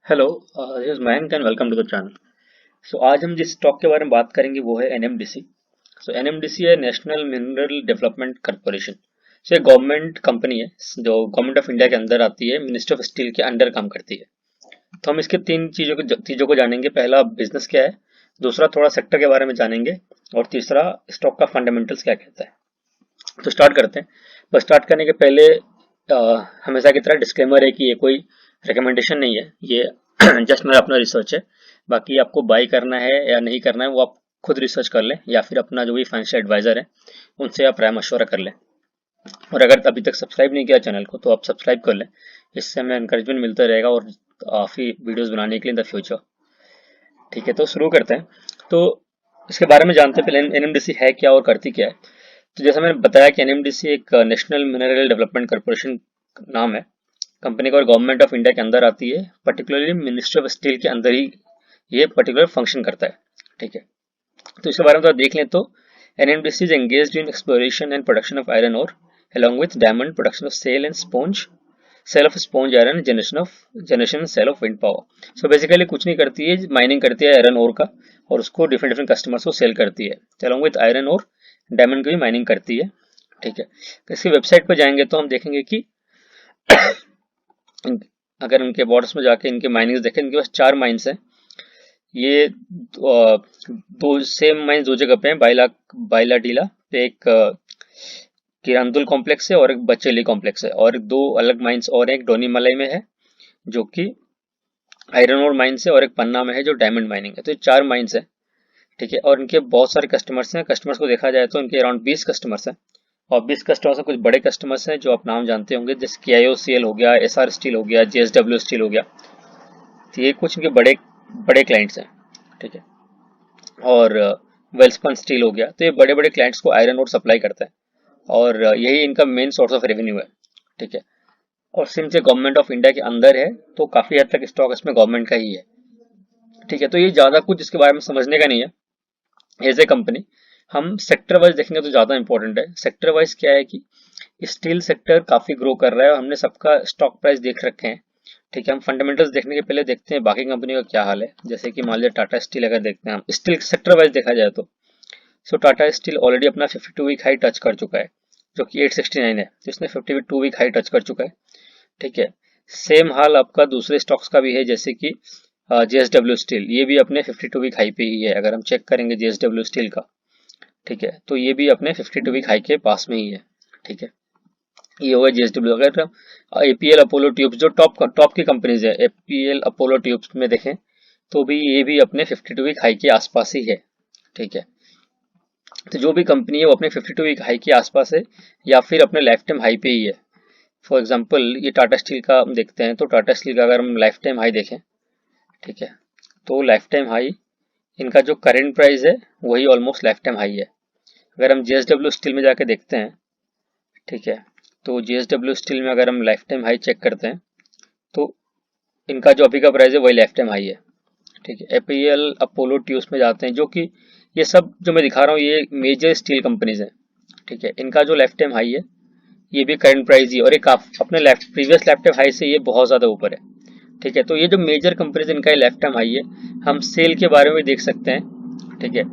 Hello, this is Mayank and welcome to the channel. So आज हम जिस स्टॉक के बारे में बात करेंगे वो है एनएमडीसी। सो एनएमडीसी है नेशनल मिनरल डेवलपमेंट कॉर्पोरेशन। सो ये गवर्नमेंट कंपनी है जो गवर्नमेंट ऑफ इंडिया के अंदर आती है, मिनिस्ट्री ऑफ स्टील के अंडर काम करती है। तो हम इसके तीन चीजों को जानेंगे। पहला बिजनेस क्या है, दूसरा थोड़ा सेक्टर के बारे में जानेंगे, और तीसरा स्टॉक का फंडामेंटल्स क्या कहता है। तो स्टार्ट करते हैं। बस स्टार्ट करने के पहले हमेशा की तरह डिस्क्लेमर है कि ये कोई रिकमेंडेशन नहीं है, ये जस्ट मेरा अपना रिसर्च है। बाकी आपको बाई करना है या नहीं करना है वो आप खुद रिसर्च कर लें, या फिर अपना जो भी फाइनेंशियल एडवाइजर है उनसे आप राय मशवरा कर लें। और अगर अभी तक सब्सक्राइब नहीं किया चैनल को तो आप सब्सक्राइब कर लें, इससे हमें इंकरेजमेंट मिलता रहेगा और काफ़ी वीडियोस बनाने के लिए इन द फ्यूचर। ठीक है, तो शुरू करते हैं। तो इसके बारे में जानते हैं पहले एनएमडीसी है क्या और करती क्या है। तो जैसा मैंने बताया कि एनएमडीसी एक नेशनल मिनरल डेवलपमेंट कॉर्पोरेशन नाम है कंपनी का, और गवर्नमेंट ऑफ इंडिया के अंदर आती है, पर्टिकुलरली मिनिस्ट्री ऑफ स्टील के अंदर ही ये पर्टिकुलर फंक्शन करता है। ठीक है, तो इसके बारे में थोड़ा देख लें। तो NMDC is engaged in exploration and production of iron ore along with diamond production of sale of sponge iron generation sale of wind power। So basically कुछ नहीं करती है, माइनिंग करती है आयरन ओर का और उसको डिफरेंट डिफरेंट कस्टमर्स को सेल करती है। along with iron ore diamond की भी माइनिंग करती है। ठीक है, तो इसकी वेबसाइट पर जाएंगे तो हम देखेंगे कि अगर उनके बॉर्डर्स में जाके इनके माइनिंग देखें, इनके पास 4 माइंस हैं। ये दो सेम माइंस दो जगह पे हैं, बाइला डीला पे एक किरंदुल कॉम्प्लेक्स है और एक बचेली कॉम्प्लेक्स है, और दो अलग माइंस और एक डोनी मलाई में है जो कि आयरन ओर माइंस है, और एक पन्ना में है जो डायमंड माइनिंग है। तो ये 4 माइंस है। ठीक है, और इनके बहुत सारे कस्टमर्स हैं। कस्टमर्स को देखा जाए तो इनके अराउंड 20 कस्टमर्स हैं, और 20 कस्टमर्स में कुछ बड़े कस्टमर्स हैं जो आप नाम जानते होंगे, जैसे कि आईओसीएल हो गया, एसआर स्टील हो गया, जेएसडब्ल्यू स्टील हो गया। तो ये कुछ इनके बड़े बड़े क्लाइंट्स हैं। ठीक है, और वेल्सपन स्टील हो गया। तो ये बड़े बड़े क्लाइंट्स को आयरन ओर सप्लाई करता है, और यही इनका मेन सोर्स ऑफ रेवेन्यू है। ठीक है, और सिंस ये गवर्नमेंट ऑफ इंडिया के अंदर है तो काफी हद तक स्टॉक इसमें गवर्नमेंट का ही है। ठीक है, तो ये ज्यादा कुछ इसके बारे में समझने का नहीं है। एज ए कंपनी हम सेक्टर वाइज देखेंगे तो ज्यादा इंपॉर्टेंट है। सेक्टर वाइज क्या है कि स्टील सेक्टर काफी ग्रो कर रहा है, और हमने सबका स्टॉक प्राइस देख रखे हैं। ठीक है, हम फंडामेंटल्स देखने के पहले देखते हैं बाकी कंपनी का क्या हाल है। जैसे कि मान लिया टाटा स्टील, अगर देखते हैं हम स्टील सेक्टर वाइज देखा जाए तो सो टाटा स्टील ऑलरेडी अपना 52 वीक हाई टच कर चुका है, जो कि 869 है। तो इसने 52 वीक हाई टच कर चुका है। ठीक है, सेम हाल आपका दूसरे स्टॉक्स का भी है, जैसे कि जेएसडब्ल्यू स्टील, ये भी अपने 52 वीक हाई पे ही है। अगर हम चेक करेंगे जेएसडब्ल्यू स्टील का, ठीक है, तो ये भी अपने 52 वीक हाई के पास में ही है। ठीक है, ये होगा जेएसडब्ल्यू। अगर एपीएल अपोलो ट्यूब्स जो टॉप की कंपनीज है, एपीएल अपोलो ट्यूब्स में देखें तो भी ये भी अपने 52 वीक हाई के आसपास ही है। ठीक है, तो जो भी कंपनी है वो अपने 52 वीक हाई के आसपास है, या फिर अपने लाइफ टाइम हाई पे ही है। फॉर एग्जांपल ये टाटा स्टील का हम देखते हैं, तो टाटा स्टील का अगर हम लाइफ टाइम हाई देखें, ठीक है, तो लाइफ टाइम हाई इनका जो करंट प्राइस है वही ऑलमोस्ट लाइफ टाइम हाई है। अगर हम जेएसडब्ल्यू स्टील में जाके देखते हैं, ठीक है, तो जेएसडब्ल्यू स्टील में अगर हम लाइफ टाइम हाई चेक करते हैं तो इनका जो अभी का प्राइस है वही लाइफ टाइम हाई है। ठीक है, एपीएल अपोलो ट्यूब्स में जाते हैं, जो कि ये सब जो मैं दिखा रहा हूँ ये मेजर स्टील कंपनीज हैं। ठीक है, इनका जो लाइफ टाइम हाई है ये भी करंट प्राइस ही, और एक अपने प्रीवियस लाइफ टाइम हाई से ये बहुत ज्यादा ऊपर है। ठीक है, तो ये जो मेजर कंपनीज इनका लाइफ टाइम हाई है। हम सेल के बारे में देख सकते हैं। ठीक है,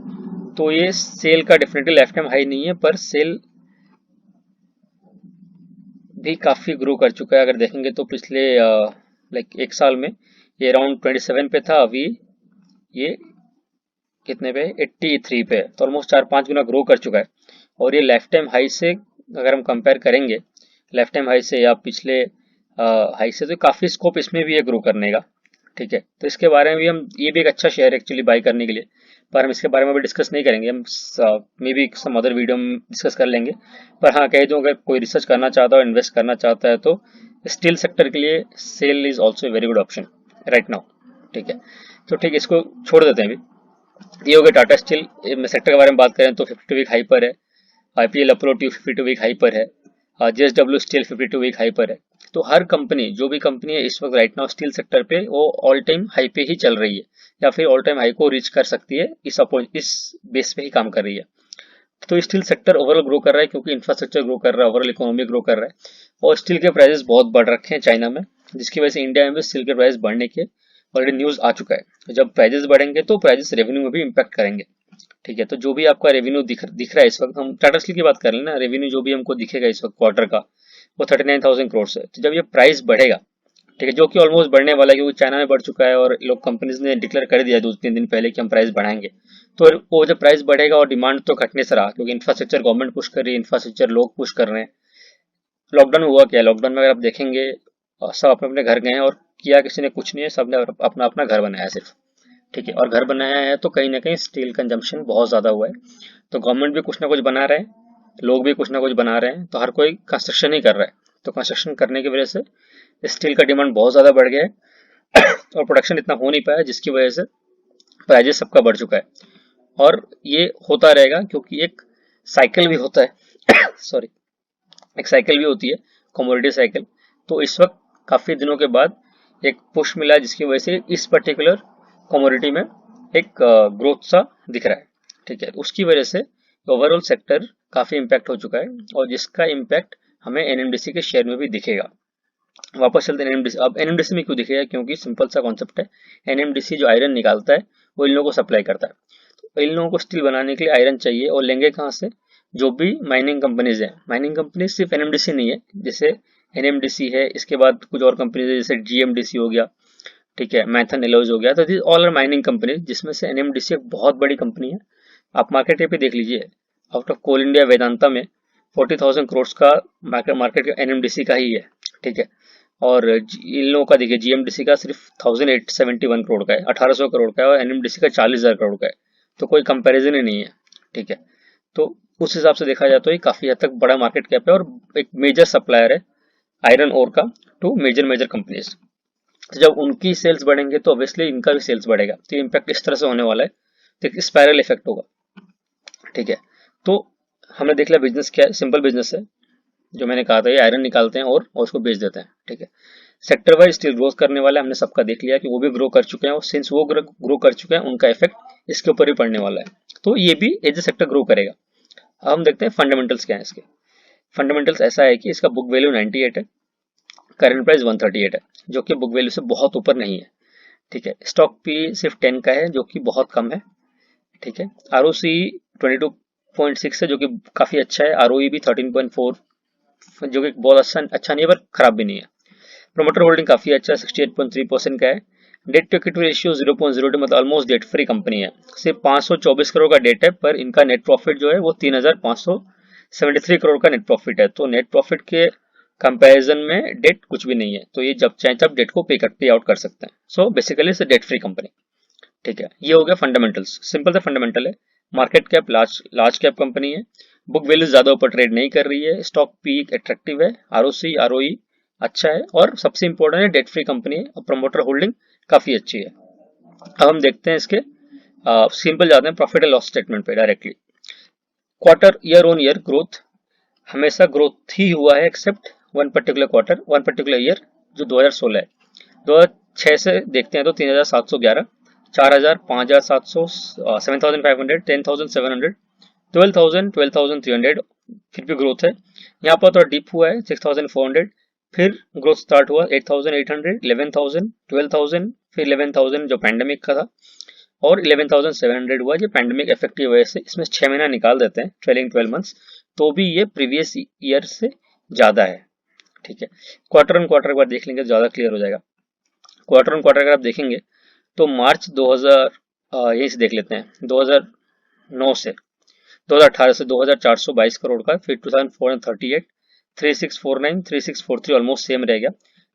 तो ये सेल का डेफिनेटली लाइफ टाइम हाई नहीं है, पर सेल भी काफी ग्रो कर चुका है। अगर देखेंगे तो पिछले लाइक एक साल में ये अराउंड 27 पे था, अभी ये कितने पे, 83 पे, तो ऑलमोस्ट 4-5 गुना ग्रो कर चुका है। और ये लाइफ टाइम हाई से अगर हम कंपेयर करेंगे, लाइफ टाइम हाई से या पिछले हाई से, तो काफी स्कोप इसमें भी है ग्रो करने का। ठीक है, तो इसके बारे में भी हम, ये भी एक अच्छा शेयर एक्चुअली बाय करने के लिए, पर हम इसके बारे में भी डिस्कस नहीं करेंगे। हम maybe some other video में डिस्कस कर लेंगे। पर हाँ, कह दूं अगर कोई रिसर्च करना चाहता है और इन्वेस्ट करना चाहता है तो स्टील सेक्टर के लिए SAIL is also very good option right now. ठीक है, तो ठीक है, इसको छोड़ देते हैं अभी। ये हो गया टाटा स्टील में सेक्टर के बारे में बात करें तो 52 वीक हाई पर है। IPL Apollo tube 52 week high पर है। जेएसडब्ल्यू स्टील 52 वीक हाई पर है। तो हर कंपनी, जो भी कंपनी है इस वक्त राइट नाउ स्टील सेक्टर पे, वो ऑल टाइम हाई पे ही चल रही है, या फिर ऑल टाइम हाई को रीच कर सकती है, इस बेस पे ही काम कर रही है। तो स्टील सेक्टर ओवरऑल ग्रो कर रहा है क्योंकि इंफ्रास्ट्रक्चर ग्रो कर रहा है, ओवरऑल इकोनॉमी ग्रो कर रहा है, और स्टील के प्राइसेस बहुत बढ़ रखे हैं चाइना में, जिसकी वजह से इंडिया में भी स्टील के प्राइस बढ़ने के ऑलरेडी न्यूज आ चुका है। जब प्राइजेस बढ़ेंगे तो प्राइजेस रेवेन्यू में भी इम्पैक्ट करेंगे। ठीक है, तो जो भी आपका रेवेन्यू दिख रहा है इस वक्त, हम टाटा स्टील की बात कर लें ना, रेवेन्यू जो भी हमको दिखेगा इस वक्त क्वार्टर का वो 39,000 करोड़ है। तो जब ये प्राइस बढ़ेगा, ठीक है, जो कि ऑलमोस्ट बढ़ने वाला है क्योंकि चाइना में बढ़ चुका है और लोग कंपनीज ने डिक्लेयर कर दिया 2-3 दिन पहले कि हम प्राइस बढ़ाएंगे। तो वो जब प्राइस बढ़ेगा और डिमांड तो घटने से रहा, क्योंकि इंफ्रास्ट्रक्चर गवर्नमेंट पुश कर रही है, इंफ्रास्ट्रक्चर लोग पुश कर रहे हैं। लॉकडाउन हुआ क्या, लॉकडाउन में अगर आप देखेंगे सब अपने अपने घर गए हैं और किया किसी ने कुछ नहीं है, सबने अपना अपना घर बनाया सिर्फ। ठीक है, और घर बनाया है तो कहीं ना कहीं स्टील कंजम्पशन बहुत ज्यादा हुआ है। तो गवर्नमेंट भी कुछ ना कुछ बना रहे हैं, लोग भी कुछ ना कुछ बना रहे हैं, तो हर कोई कंस्ट्रक्शन ही कर रहा है। तो कंस्ट्रक्शन करने की वजह से स्टील का डिमांड बहुत ज्यादा बढ़ गया है और प्रोडक्शन इतना हो नहीं पाया, जिसकी वजह से प्राइजेस सबका बढ़ चुका है। और ये होता रहेगा क्योंकि एक साइकिल भी होता है सॉरी, एक साइकिल भी होती है, कमोडिटी साइकिल। तो इस वक्त काफी दिनों के बाद एक पुश मिला जिसकी वजह से इस पर्टिकुलर कमोडिटी में एक ग्रोथ सा दिख रहा है। ठीक है, उसकी वजह से ओवरऑल सेक्टर काफी इम्पैक्ट हो चुका है और जिसका इम्पैक्ट हमें एनएमडीसी के शेयर में भी दिखेगा। वापस चलते हैं एनएमडीसी। अब एनएमडीसी में क्यों दिखेगा, क्योंकि सिंपल सा कॉन्सेप्ट है, एनएमडीसी जो आयरन निकालता है वो इन लोगों को सप्लाई करता है। तो इन लोगों को स्टील बनाने के लिए आयरन चाहिए और लेंगे कहाँ से, जो भी माइनिंग कंपनीज है। माइनिंग कंपनी सिर्फ एनएमडीसी नहीं है, जैसे एनएमडीसी है, इसके बाद कुछ और कंपनीज है जैसे जीएमडीसी हो गया, ठीक है, मैथन एलॉयज हो गया। तो this all are mining companies, जिसमें से एनएमडीसी एक बहुत बड़ी कंपनी है। आप मार्केट कैप पे देख लीजिए, आउट ऑफ कोल इंडिया वेदांता में 40,000 करोड़ का मार्केट एनएमडीसी का ही है। ठीक है, और इन लोगों का देखिए जीएमडीसी का सिर्फ 1871 करोड़ का है, 1800 करोड़ का है, और एनएमडीसी का 40,000 करोड़ का है। तो कोई कंपैरिजन ही नहीं है। ठीक है, तो उस हिसाब से देखा जाए तो ये काफी हद तक बड़ा मार्केट कैप है और एक मेजर सप्लायर है आयरन ओर का टू मेजर मेजर कंपनीज। तो जब उनकी सेल्स बढ़ेंगे तो ऑब्वियसली इनका भी सेल्स बढ़ेगा। तो इम्पैक्ट इस तरह से होने वाला है, तो स्पाइरल इफेक्ट होगा। ठीक है, तो हमने देख लिया बिजनेस क्या है, सिंपल बिजनेस है। जो मैंने कहा था, ये आयरन निकालते हैं और उसको बेच देते हैं। ठीक है, सेक्टर वाइज स्टील ग्रोथ करने वाला है, हमने सबका देख लिया कि वो भी ग्रो कर चुके हैं और सिंस वो ग्रो कर चुके हैं उनका इफेक्ट इसके ऊपर भी पड़ने वाला है। तो ये भी एज ए सेक्टर ग्रो करेगा। अब हम देखते हैं फंडामेंटल्स क्या है इसके। फंडामेंटल्स ऐसा है कि इसका बुक वैल्यू 98 है, करंट प्राइस 138 है, जो कि बुक वैल्यू से बहुत ऊपर नहीं है। ठीक है, स्टॉक पी सिर्फ 10 का है, जो कि बहुत कम है। ठीक है, आरओसी 22.6 है, जो कि काफी अच्छा है। आरओई भी 13.4, जो कि बहुत अच्छा नहीं है पर खराब भी नहीं है। प्रोमोटर होल्डिंग काफी अच्छा है, 68.3% का है। डेट टू इक्विटी रेशियो 0.02, मतलब ऑलमोस्ट डेट फ्री कंपनी है। सिर्फ 524 करोड़ का डेट है, पर इनका नेट प्रॉफिट जो है वो 3,573 करोड़ का नेट प्रॉफिट है। तो नेट प्रॉफिट के कंपैरिजन में डेट कुछ भी नहीं है, तो ये जब चाहे तब डेट को पे आउट कर सकते हैं। So basically it's debt free company. ठीक है, ये हो गया फंडामेंटल्स, सिंपल सा फंडामेंटल है। Market cap large cap company है, बुक वैल्यू ज्यादा ऊपर ट्रेड नहीं कर रही है, स्टॉक पीक अट्रैक्टिव है, आरओसी आरओई अच्छा है, और सबसे इंपॉर्टेंट है डेट फ्री कंपनी है और प्रमोटर होल्डिंग काफी अच्छी है। अब हम देखते हैं इसके सिंपल जाते हैं प्रॉफिट एंड लॉस स्टेटमेंट पे directly. Quarter year on year growth हमेशा ग्रोथ ही हुआ है, except one particular quarter, one particular year जो 2016 है। 2006 से देखते हैं तो 3,711, 4,000, 5,700, 7,500, 10,700, 12,000, 12,300, फिर भी ग्रोथ है। यहाँ पर थोड़ा डिप हुआ है 6,400, फिर ग्रोथ स्टार्ट हुआ 8,800, 11,000, 12,000, फिर 11,000 जो पैंडेमिक का था, और 11,700 हुआ जो पैंडेमिक इफेक्ट की वजह से। इसमें 6 महीना निकाल देते हैं, ट्रेलिंग 12 मंथ्स, तो भी ये प्रीवियस ईयर से ज्यादा है। ठीक है, क्वार्टर ऑन क्वार्टर एक बार देख लेंगे तो ज्यादा क्लियर हो जाएगा। क्वार्टर ऑन क्वार्टर अगर आप देखेंगे तो मार्च 2000, यहीं से देख लेते हैं, 2009 से 2018 से 2,422 करोड़ का, फिर 2,438, 3,649, 3,643 ऑलमोस्ट सेम रह गया,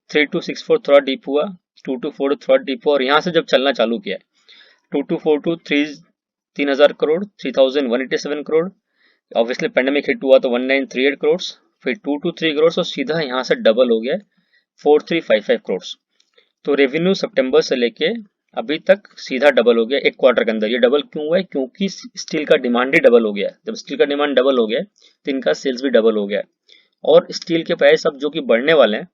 3,264 थोड़ा डीप हुआ, 2,242 थोड़ा डीप हुआ, और यहाँ से जब चलना चालू किया 2,242 3,000 crore, 3,187 crore, obviously pandemic hit हुआ तो 1,938 करोड़, फिर 223 करोड़, और सीधा यहाँ से डबल हो गया 4,355 करोड़। तो रेवेन्यू सितंबर से लेके अभी तक सीधा डबल हो गया एक क्वार्टर के अंदर। ये डबल क्यों हुआ है, क्योंकि स्टील का डिमांड ही डबल हो गया है। जब स्टील का डिमांड डबल हो गया है तो इनका सेल्स भी डबल हो गया है, और स्टील के प्राइस अब जो कि बढ़ने वाले हैं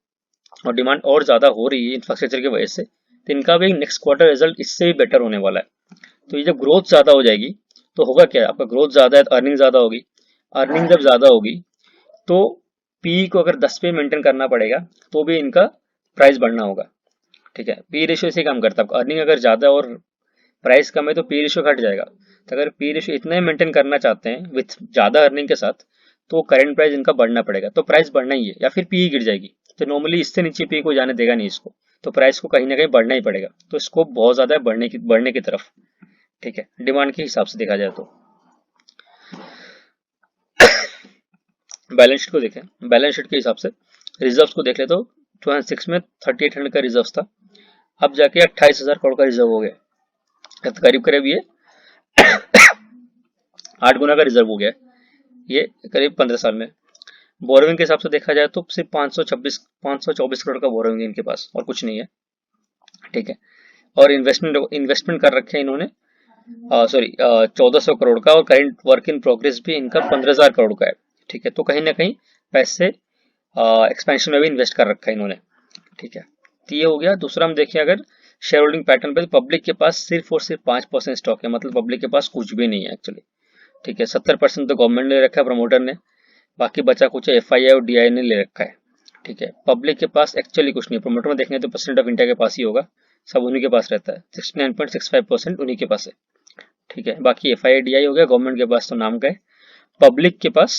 और डिमांड और ज्यादा हो रही है इंफ्रास्ट्रक्चर की वजह से, तो इनका भी नेक्स्ट क्वार्टर रिजल्ट इससे भी बेटर होने वाला है। तो ये जब ग्रोथ ज्यादा हो जाएगी तो होगा क्या, आपका ग्रोथ ज्यादा है तो अर्निंग ज्यादा होगी, अर्निंग जब ज्यादा होगी तो पी को अगर 10 पे मेंटेन करना पड़ेगा तो भी इनका प्राइस बढ़ना होगा। ठीक है, पी रेशियो इसे काम करता है। अर्निंग अगर ज़्यादा और प्राइस कम है तो पी रेशियो घट जाएगा। तो अगर पी रेशियो इतना ही मेंटेन करना चाहते हैं विथ ज़्यादा अर्निंग के साथ, तो करंट प्राइस इनका बढ़ना पड़ेगा, तो प्राइस बढ़ना ही है, या फिर पी गिर जाएगी। तो नॉर्मली इससे नीचे पी को जाने देगा नहीं इसको, तो प्राइस को कहीं ना कहीं बढ़ना ही पड़ेगा। तो स्कोप बहुत ज़्यादा है बढ़ने की तरफ, ठीक है, डिमांड के हिसाब से देखा जाए तो। बैलेंस शीट को देखें, बैलेंस शीट के हिसाब से रिजर्व्स को देख ले तो 2006 में 3800 का रिजर्व था, अब जाके 28,000 करोड़ का रिजर्व हो गया, तो करीब करीब ये 8 गुना का रिजर्व हो गया ये करीब 15 साल में। बोरोइंग के हिसाब से देखा जाए तो सिर्फ 524 करोड़ का बोरोइंग है इनके पास, और कुछ नहीं है, ठीक है। और इन्वेस्टमेंट कर रखे हैं इन्होंने 1400 करोड़ का, और करेंट वर्क इन प्रोग्रेस भी इनका 15,000 करोड़ का है, ठीक है। तो कहीं ना कहीं पैसे एक्सपेंशन में भी इन्वेस्ट कर रखा है इन्होंने, ठीक है। तो ये हो गया। दूसरा हम देखें अगर शेयर होल्डिंग पैटर्न पे, तो पब्लिक के पास सिर्फ और सिर्फ 5% स्टॉक है, मतलब पब्लिक के पास कुछ भी नहीं है एक्चुअली, ठीक है। 70% तो गवर्नमेंट ने रखा है, प्रमोटर ने, बाकी बचा कुछ FII और DI ने ले रखा है, ठीक है। पब्लिक के पास एक्चुअली कुछ नहीं, प्रमोटर में देखने तो प्रेसिडेंट ऑफ इंडिया के पास ही होगा, सब उन्हीं के पास रहता है, 69.65% उन्हीं के पास है, ठीक है। बाकी FII DI हो गया, गवर्नमेंट के पास तो नाम का है, पब्लिक के पास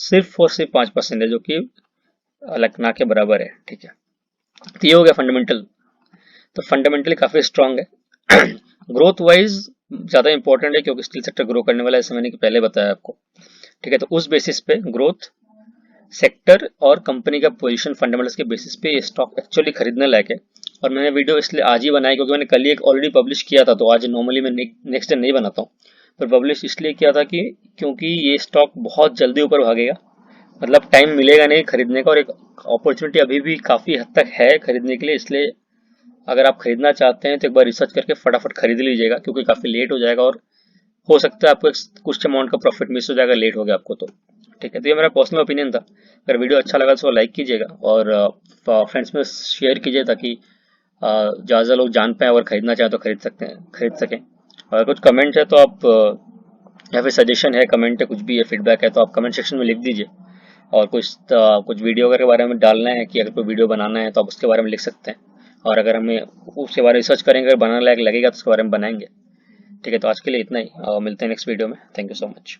सिर्फ और सिर्फ 5% है, जो कि ना के बराबर है, ठीक है। तो ये हो गया फंडामेंटल। तो फंडामेंटली काफी स्ट्रांग है। ग्रोथ वाइज ज्यादा इंपॉर्टेंट है, क्योंकि स्टील सेक्टर ग्रो करने वाला है, ऐसे मैंने पहले बताया आपको, ठीक है। तो उस बेसिस पे ग्रोथ सेक्टर और कंपनी का पोजीशन फंडामेंटल्स के बेसिस पे ये स्टॉक एक्चुअली खरीदने लायक है। और मैंने वीडियो इसलिए आज ही बनाई क्योंकि मैंने कल ही एक ऑलरेडी पब्लिश किया था, तो आज नॉर्मली मैं नेक्स्ट डे नहीं बनाता हूँ, पर पब्लिश इसलिए किया था कि क्योंकि ये स्टॉक बहुत जल्दी ऊपर भागेगा, मतलब टाइम मिलेगा नहीं खरीदने का, और एक अपॉर्चुनिटी अभी भी काफी हद तक है खरीदने के लिए। इसलिए अगर आप खरीदना चाहते हैं तो एक बार रिसर्च करके फटाफट खरीद लीजिएगा, क्योंकि काफी लेट हो जाएगा और हो सकता है आपको कुछ अमाउंट का प्रॉफिट मिस हो जाएगा, लेट हो गया आपको तो, ठीक है। तो ये मेरा पर्सनल ओपिनियन था। अगर वीडियो अच्छा लगा तो लाइक कीजिएगा और फ्रेंड्स में शेयर कीजिए, ताकि ज़्यादा लोग जान पाए और खरीदना चाहे तो खरीद सकें। अगर कुछ कमेंट है तो आप या फिर सजेशन है, कमेंट है, कुछ भी है, फीडबैक है, तो आप कमेंट सेक्शन में लिख दीजिए। और कुछ वीडियो के बारे में डालना है कि अगर कोई वीडियो बनाना है तो आप उसके बारे में लिख सकते हैं, और अगर हमें उसके बारे में रिसर्च करेंगे, अगर बनाने लायक लगेगा तो उसके बारे में बनाएंगे, ठीक है। तो आज के लिए इतना ही, मिलते हैं नेक्स्ट वीडियो में। Thank you so much.